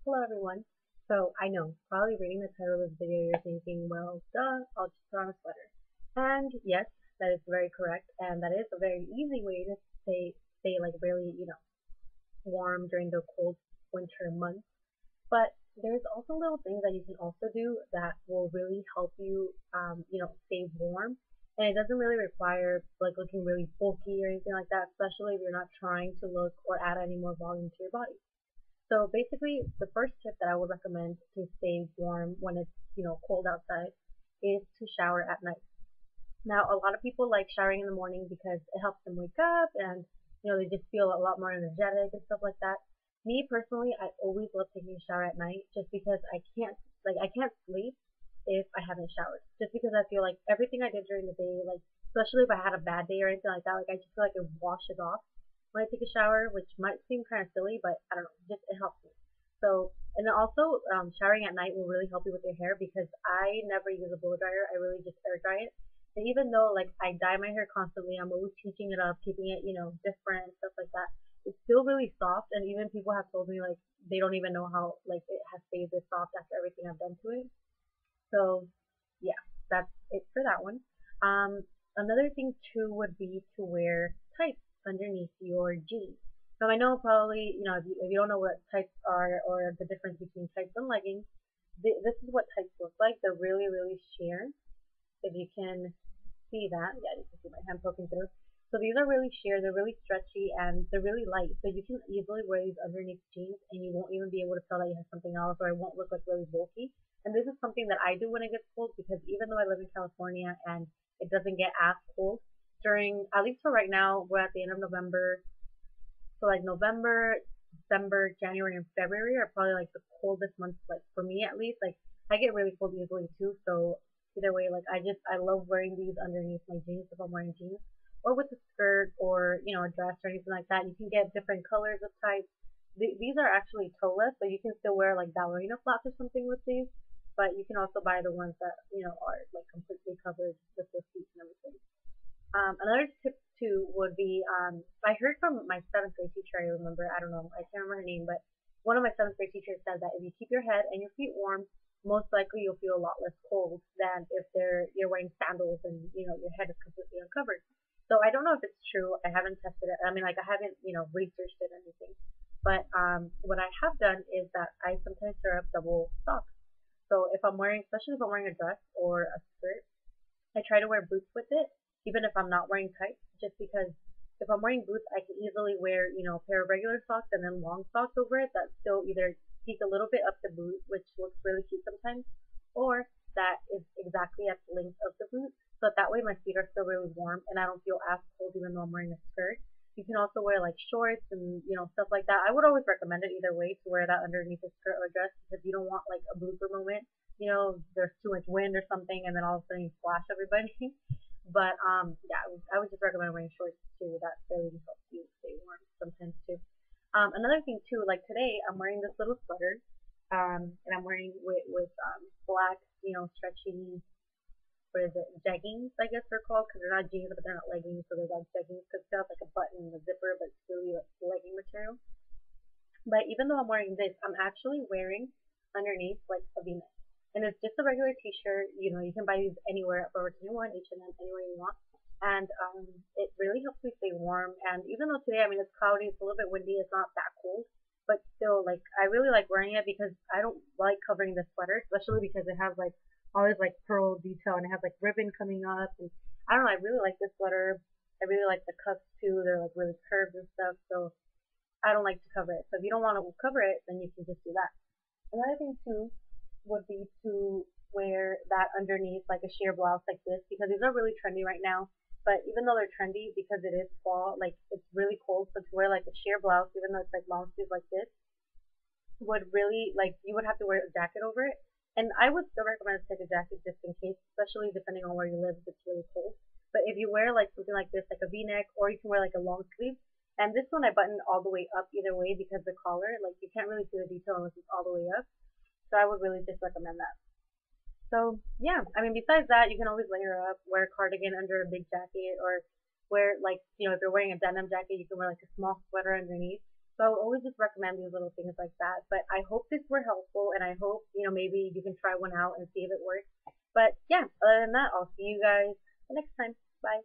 Hello everyone. So I know, probably reading the title of this video, you're thinking, well, duh, I'll just put on a sweater. And yes, that is very correct, and that is a very easy way to stay like really, warm during the cold winter months. But there's also little things that you can also do that will really help you, stay warm. And it doesn't really require like looking really bulky or anything like that, especially if you're not trying to look or add any more volume to your body. So basically, the first tip that I would recommend to stay warm when it's, cold outside is to shower at night. Now, a lot of people like showering in the morning because it helps them wake up and, they just feel a lot more energetic and stuff like that. Me personally, I always love taking a shower at night just because I can't sleep if I haven't showered. Just because I feel like everything I did during the day, like, especially if I had a bad day or anything like that, like, I just feel like it washes off when I take a shower, which might seem kind of silly, but I don't know, just it helps me. So, and then also, showering at night will really help you with your hair because I never use a blow dryer. I really just air dry it. And even though like I dye my hair constantly, I'm always changing it up, keeping it, different and stuff like that. It's still really soft, and even people have told me like they don't even know how like it has stayed this soft after everything I've done to it. So yeah, that's it for that one. Another thing too would be to wear tights underneath your jeans. Now I know probably if you don't know what tights are or the difference between tights and leggings, this is what tights look like. They're really sheer. If you can see that, yeah, you can see my hand poking through. So these are really sheer, they're really stretchy, and they're really light. So you can easily wear these underneath jeans, and you won't even be able to tell that you have something else, or it won't look like really bulky. And this is something that I do when it gets cold, because even though I live in California and it doesn't get as cold during, at least for right now, we're at the end of November. So like November, December, January, and February are probably like the coldest months, like for me at least. Like I get really cold easily too, so either way, like I love wearing these underneath my jeans if I'm wearing jeans, or with a skirt or a dress or anything like that. You can get different colors of tights. These are actually toeless, so you can still wear like ballerina flats or something with these. But you can also buy the ones that are like completely covered with the feet and everything. Another tip too would be I heard from my seventh grade teacher. I remember, I don't know, I can't remember her name, but one of my seventh grade teachers said that if you keep your head and your feet warm, most likely you'll feel a lot less cold than if you're wearing sandals and your head is completely uncovered. So I don't know if it's true. I haven't tested it. I mean, like I haven't researched it or anything. But what I have done is that I sometimes wear up double socks. So if I'm wearing, especially if I'm wearing a dress or a skirt, I try to wear boots with it, even if I'm not wearing tights, just because if I'm wearing boots, I can easily wear, a pair of regular socks and then long socks over it that still either peek a little bit up the boot, which looks really cute sometimes, or that is exactly at the length of the boot. So that way my feet are still really warm and I don't feel as cold even though I'm wearing a skirt. You can also wear like shorts and stuff like that. I would always recommend it either way to wear that underneath a skirt or dress because you don't want like a blooper moment, there's too much wind or something, and then all of a sudden you flash everybody. But yeah, I would just recommend wearing shorts too. That really helps you stay warm sometimes too. Another thing too, like today I'm wearing this little sweater, and I'm wearing with black, stretchy, what is it, jeggings, I guess they're called, because they're not jeans, but they're not leggings, so they're like jeggings, because they have like a button and a zipper, but it's really like legging material. But even though I'm wearing this, I'm actually wearing underneath like a V-neck. And it's just a regular t-shirt. You can buy these anywhere at Forever 21, H&M, anywhere you want. And it really helps me stay warm. And even though today, I mean, it's cloudy, it's a little bit windy, it's not that cold. But still, like, I really like wearing it because I don't like covering the sweater, especially because it has like all this like pearl detail and it has like ribbon coming up. And I don't know, I really like this sweater. I really like the cuffs too. They're like really curved and stuff. So I don't like to cover it. So if you don't want to cover it, then you can just do that. Another thing too would be to wear that underneath like a sheer blouse like this because these are really trendy right now. But even though they're trendy because it is fall, like it's really cold, so to wear like a sheer blouse, even though it's like long sleeves like this, would really like you would have to wear a jacket over it. And I would still recommend to take a jacket just in case, especially depending on where you live if it's really cold. But if you wear like something like this, like a V-neck, or you can wear like a long sleeve, and this one I buttoned all the way up either way because the collar, like you can't really see the detail unless it's all the way up. So I would really just recommend that. So yeah, I mean besides that, you can always layer up, wear a cardigan under a big jacket, or wear like if you're wearing a denim jacket, you can wear like a small sweater underneath. So I would always just recommend these little things like that. But I hope this were helpful, and I hope, maybe you can try one out and see if it works. But yeah, other than that, I'll see you guys the next time. Bye.